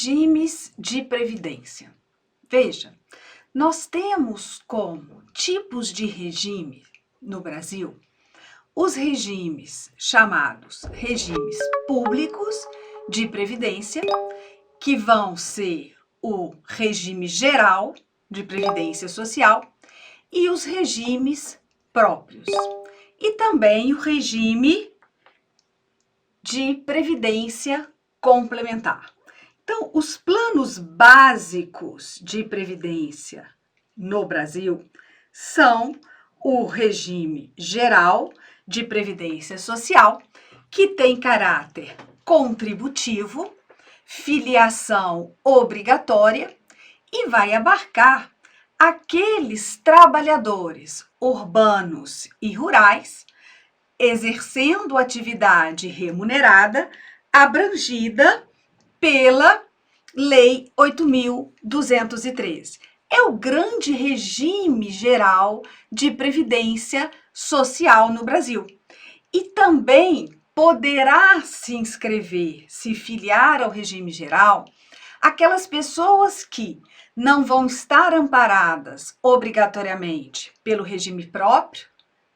Regimes de previdência. Veja, nós temos como tipos de regime no Brasil os regimes chamados regimes públicos de previdência, que vão ser o regime geral de previdência social e os regimes próprios. E também o regime de previdência complementar. Então, os planos básicos de previdência no Brasil são o regime geral de previdência social, que tem caráter contributivo, filiação obrigatória e vai abarcar aqueles trabalhadores urbanos e rurais exercendo atividade remunerada abrangida pela Lei 8.213. É o grande regime geral de previdência social no Brasil. E também poderá se inscrever, se filiar ao regime geral, aquelas pessoas que não vão estar amparadas obrigatoriamente pelo regime próprio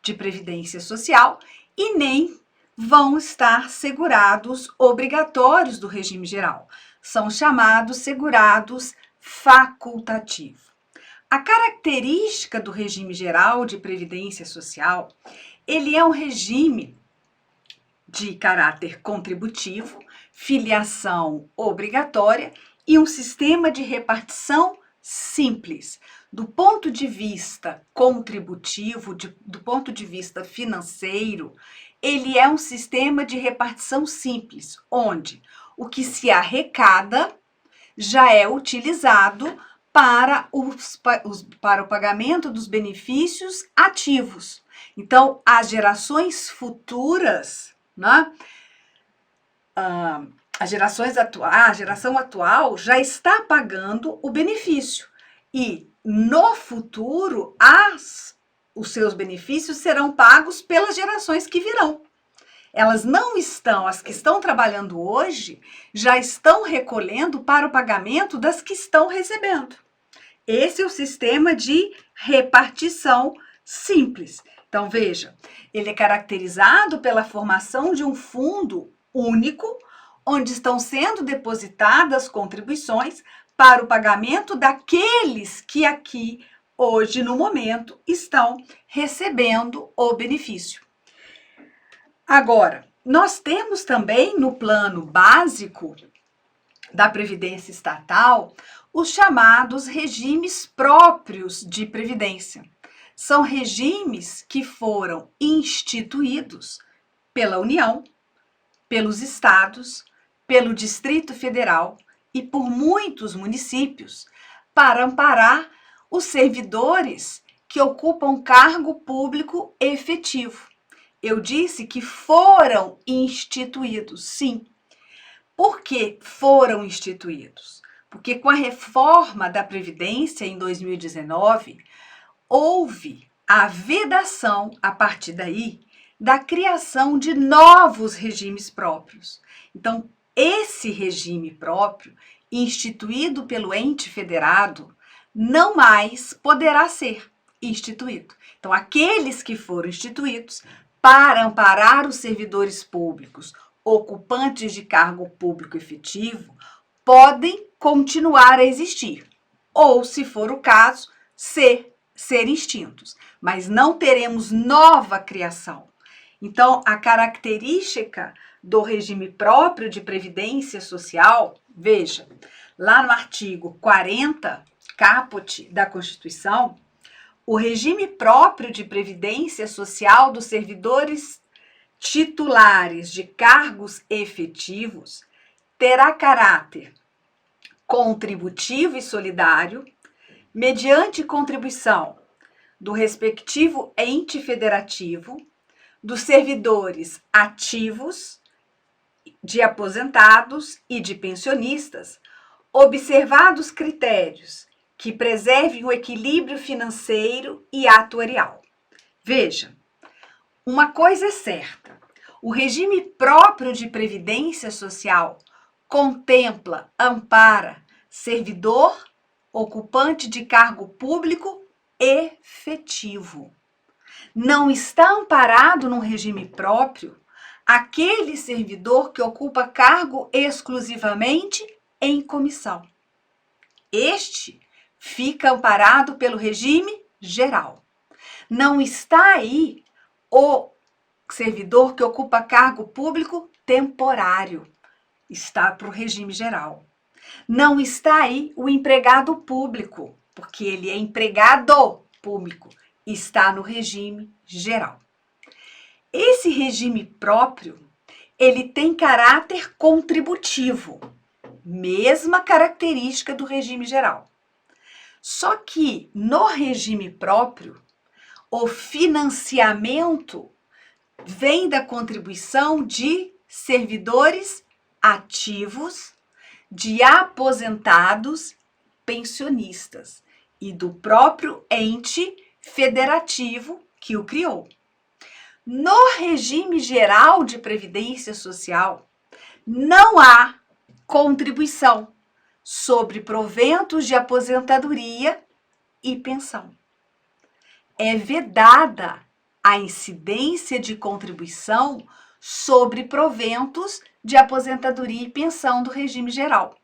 de previdência social e nem vão estar segurados obrigatórios do regime geral. São chamados segurados facultativos. A característica do regime geral de previdência social, ele é um regime de caráter contributivo, filiação obrigatória e um sistema de repartição simples. Do ponto de vista contributivo, do ponto de vista financeiro, ele é um sistema de repartição simples, onde o que se arrecada já é utilizado para o pagamento dos benefícios ativos. Então, as gerações futuras, né? A geração atual já está pagando o benefício e no futuro os seus benefícios serão pagos pelas gerações que virão. Elas não estão, as que estão trabalhando hoje, já estão recolhendo para o pagamento das que estão recebendo. Esse é o sistema de repartição simples. Então, veja, ele é caracterizado pela formação de um fundo único, onde estão sendo depositadas contribuições para o pagamento daqueles que aqui, hoje, no momento, estão recebendo o benefício. Agora, nós temos também no plano básico da Previdência Estatal os chamados regimes próprios de previdência. São regimes que foram instituídos pela União, pelos estados, pelo Distrito Federal e por muitos municípios para amparar os servidores que ocupam cargo público efetivo. Eu disse que foram instituídos, sim. Por que foram instituídos? Porque com a reforma da Previdência em 2019, houve a vedação, a partir daí, da criação de novos regimes próprios. Então, esse regime próprio, instituído pelo ente federado, não mais poderá ser instituído. Então, aqueles que foram instituídos para amparar os servidores públicos, ocupantes de cargo público efetivo, podem continuar a existir, ou, se for o caso, ser extintos, mas não teremos nova criação. Então, a característica do regime próprio de previdência social, veja, lá no artigo 40, caput da Constituição, o regime próprio de previdência social dos servidores titulares de cargos efetivos terá caráter contributivo e solidário, mediante contribuição do respectivo ente federativo, dos servidores ativos, de aposentados e de pensionistas, observados critérios que preservem o equilíbrio financeiro e atuarial. Veja, uma coisa é certa: o regime próprio de previdência social contempla, ampara servidor, ocupante de cargo público efetivo. Não está amparado num regime próprio aquele servidor que ocupa cargo exclusivamente em comissão. Este fica amparado pelo regime geral. Não está aí o servidor que ocupa cargo público temporário. Está para o regime geral. Não está aí o empregado público, porque ele é empregado público. Está no regime geral. Esse regime próprio, ele tem caráter contributivo, mesma característica do regime geral. Só que no regime próprio, o financiamento vem da contribuição de servidores ativos, de aposentados, pensionistas e do próprio ente federativo que o criou. No regime geral de previdência social, não há contribuição sobre proventos de aposentadoria e pensão. É vedada a incidência de contribuição sobre proventos de aposentadoria e pensão do regime geral.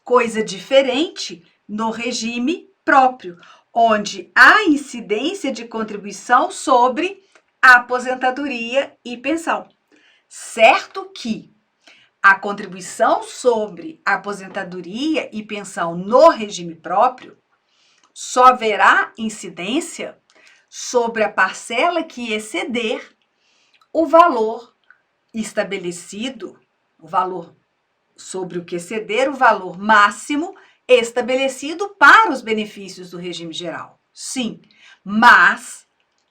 Coisa diferente no regime próprio, onde há incidência de contribuição sobre a aposentadoria e pensão. Certo que a contribuição sobre a aposentadoria e pensão no regime próprio só haverá incidência sobre a parcela que exceder o valor estabelecido, o valor sobre o que exceder o valor máximo estabelecido para os benefícios do regime geral. Sim, mas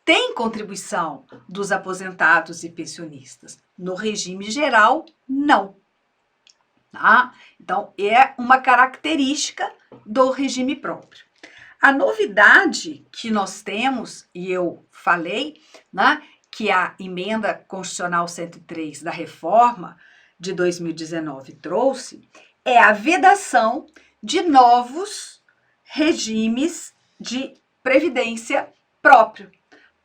tem contribuição dos aposentados e pensionistas. No regime geral, não. Tá? Então, é uma característica do regime próprio. A novidade que nós temos, e eu falei, né, que a emenda constitucional 103 da reforma de 2019 trouxe, é a vedação de novos regimes de previdência próprio.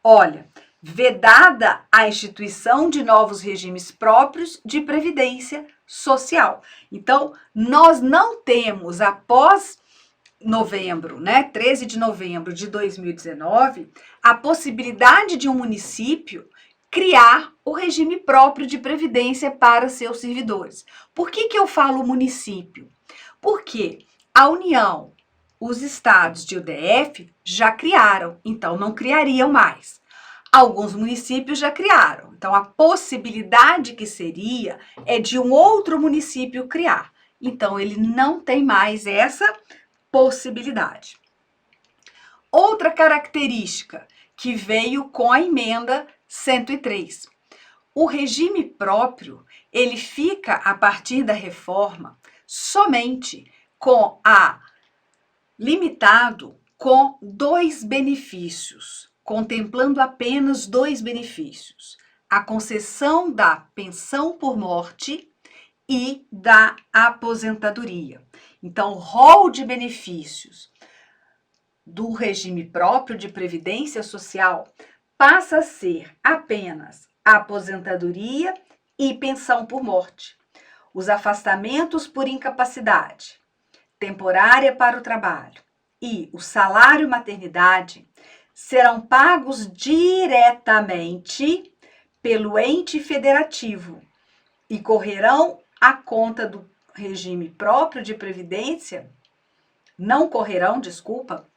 Olha, vedada a instituição de novos regimes próprios de previdência social. Então, nós não temos, após novembro, 13 de novembro de 2019, a possibilidade de um município criar o regime próprio de previdência para seus servidores. Por que eu falo município? Porque a União, os estados de UDF já criaram, então não criariam mais. Alguns municípios já criaram, então a possibilidade que seria é de um outro município criar. Então ele não tem mais essa possibilidade. Outra característica que veio com a emenda 103. O regime próprio, ele fica a partir da reforma somente limitado com 2 benefícios, contemplando apenas 2 benefícios: a concessão da pensão por morte e da aposentadoria. Então, o rol de benefícios do regime próprio de previdência social passa a ser apenas a aposentadoria e pensão por morte, os afastamentos por incapacidade temporária para o trabalho e o salário maternidade serão pagos diretamente pelo ente federativo e correrão à conta do regime próprio de previdência, não correrão, desculpa,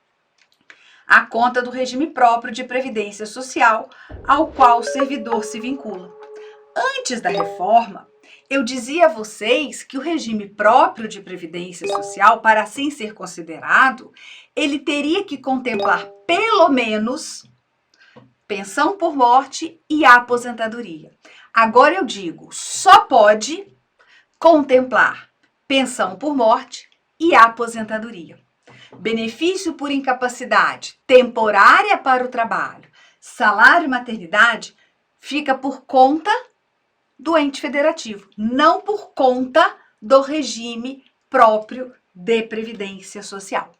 à conta do regime próprio de previdência social ao qual o servidor se vincula. Antes da reforma, eu dizia a vocês que o regime próprio de previdência social, para assim ser considerado, ele teria que contemplar pelo menos pensão por morte e aposentadoria. Agora eu digo, só pode contemplar pensão por morte e aposentadoria. Benefício por incapacidade temporária para o trabalho, salário e maternidade fica por conta do ente federativo, não por conta do regime próprio de previdência social.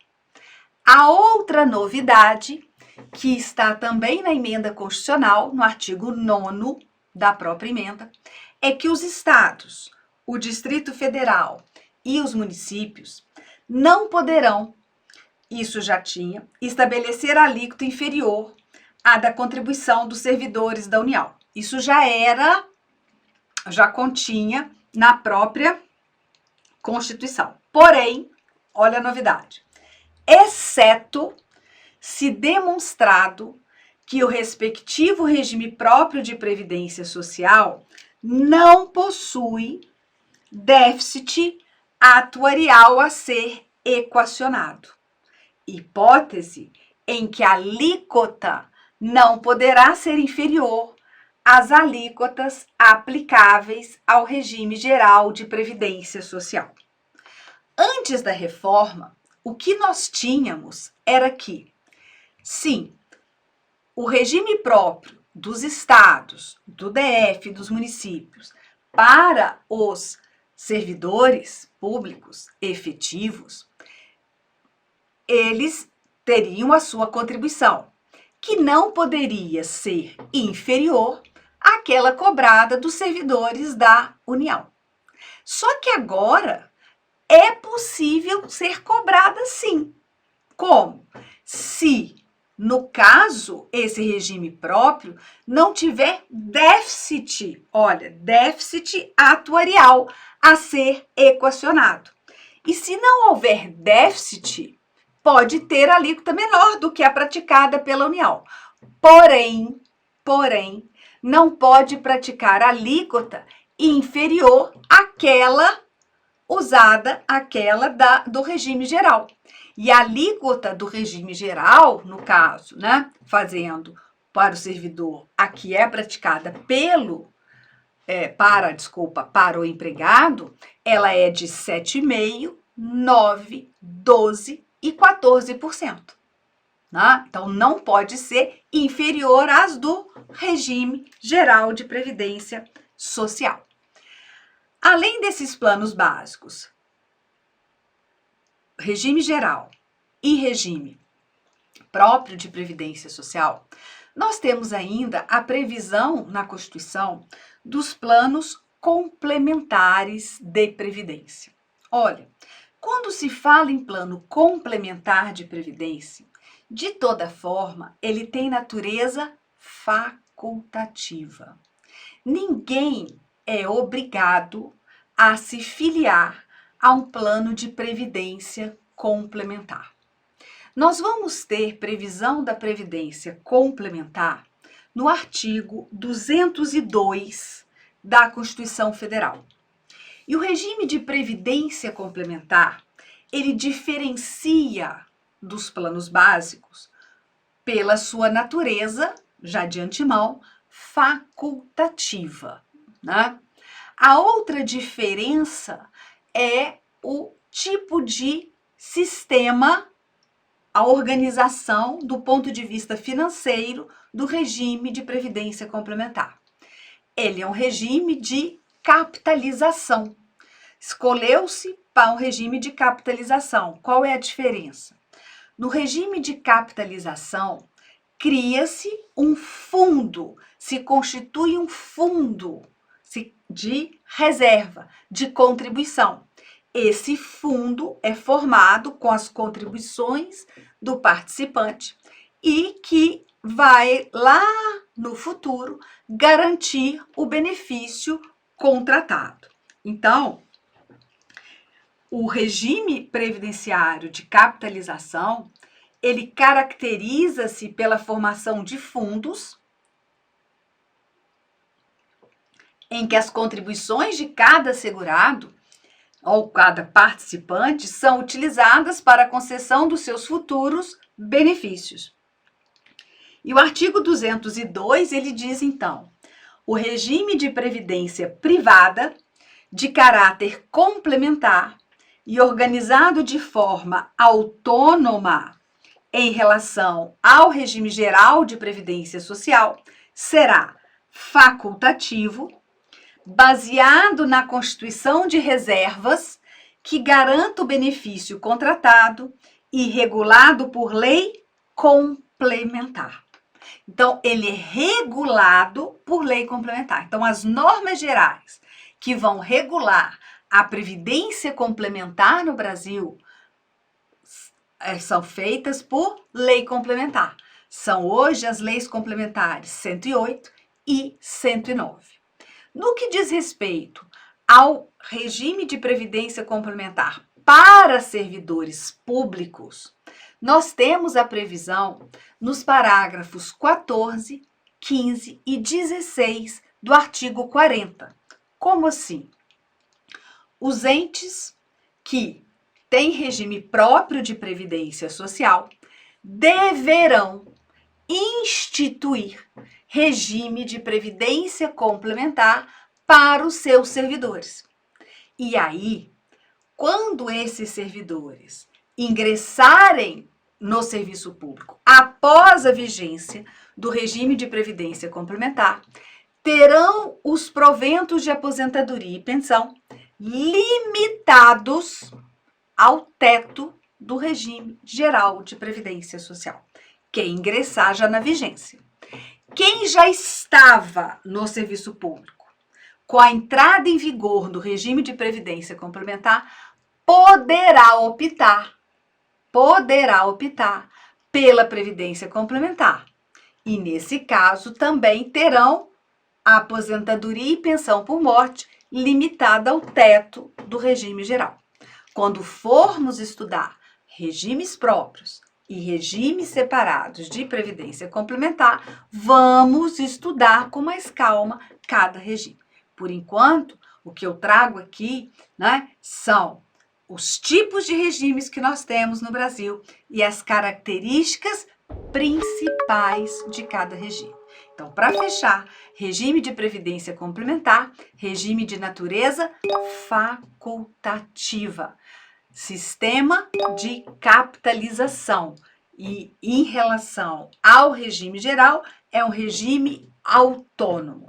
A outra novidade, que está também na emenda constitucional, no artigo 9º da própria emenda, é que os estados, o Distrito Federal e os municípios não poderão, isso já tinha, estabelecer alíquota inferior à da contribuição dos servidores da União. Isso já continha na própria Constituição. Porém, olha a novidade, exceto se demonstrado que o respectivo regime próprio de previdência social não possui déficit atuarial a ser equacionado, hipótese em que a alíquota não poderá ser inferior às alíquotas aplicáveis ao regime geral de previdência social. Antes da reforma, o que nós tínhamos era que, sim, o regime próprio dos estados, do DF, dos municípios, para os servidores públicos efetivos, eles teriam a sua contribuição, que não poderia ser inferior àquela cobrada dos servidores da União. Só que agora é possível ser cobrada sim. Como? Se, no caso, esse regime próprio não tiver déficit, olha, déficit atuarial a ser equacionado. E se não houver déficit, pode ter alíquota menor do que a praticada pela União. Porém, não pode praticar alíquota inferior àquela usada, aquela do regime geral. E a alíquota do regime geral, no caso, né, fazendo para o servidor a que é praticada para o empregado, ela é de 7,5%, 9%, 12% e 14%. Né? Então, não pode ser inferior às do regime geral de previdência social. Além desses planos básicos, regime geral e regime próprio de previdência social, nós temos ainda a previsão na Constituição dos planos complementares de previdência. Olha, quando se fala em plano complementar de previdência, de toda forma, ele tem natureza facultativa. Ninguém é obrigado a se filiar a um plano de previdência complementar. Nós vamos ter previsão da previdência complementar no artigo 202 da Constituição Federal. E o regime de previdência complementar, ele diferencia dos planos básicos pela sua natureza, já de antemão, facultativa, né? A outra diferença é o tipo de sistema, a organização do ponto de vista financeiro do regime de previdência complementar. Ele é um regime de capitalização. Escolheu-se para um regime de capitalização. Qual é a diferença? No regime de capitalização, cria-se um fundo, se constitui um fundo de reserva, de contribuição. Esse fundo é formado com as contribuições do participante e que vai lá no futuro garantir o benefício contratado. Então, o regime previdenciário de capitalização, ele caracteriza-se pela formação de fundos em que as contribuições de cada segurado ou cada participante são utilizadas para a concessão dos seus futuros benefícios. E o artigo 202, ele diz então: o regime de previdência privada de caráter complementar e organizado de forma autônoma em relação ao regime geral de previdência social será facultativo, baseado na constituição de reservas que garanta o benefício contratado e regulado por lei complementar. Então, ele é regulado por lei complementar. Então, as normas gerais que vão regular a previdência complementar no Brasil são feitas por lei complementar. São hoje as leis complementares 108 e 109. No que diz respeito ao regime de previdência complementar para servidores públicos, nós temos a previsão nos parágrafos 14, 15 e 16 do artigo 40. Como assim? Os entes que têm regime próprio de previdência social deverão instituir regime de previdência complementar para os seus servidores. E aí, quando esses servidores ingressarem no serviço público após a vigência do regime de previdência complementar, terão os proventos de aposentadoria e pensão limitados ao teto do regime geral de previdência social. Quem ingressar já na vigência. Quem já estava no serviço público, com a entrada em vigor do regime de previdência complementar, poderá optar pela previdência complementar. E nesse caso também terão a aposentadoria e pensão por morte limitada ao teto do regime geral. Quando formos estudar regimes próprios e regimes separados de previdência complementar, vamos estudar com mais calma cada regime. Por enquanto, o que eu trago aqui, são os tipos de regimes que nós temos no Brasil e as características principais de cada regime. Então, para fechar, regime de previdência complementar, regime de natureza facultativa, sistema de capitalização e, em relação ao regime geral, é um regime autônomo.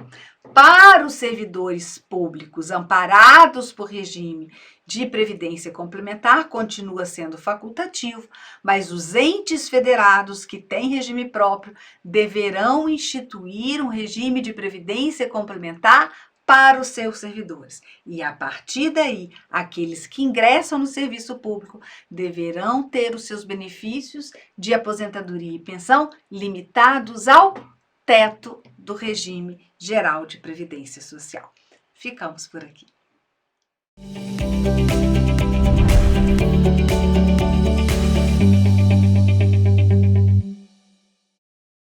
Para os servidores públicos amparados por regime de previdência complementar, continua sendo facultativo, mas os entes federados que têm regime próprio deverão instituir um regime de previdência complementar para os seus servidores. E a partir daí, aqueles que ingressam no serviço público deverão ter os seus benefícios de aposentadoria e pensão limitados ao teto do regime geral de previdência social. Ficamos por aqui.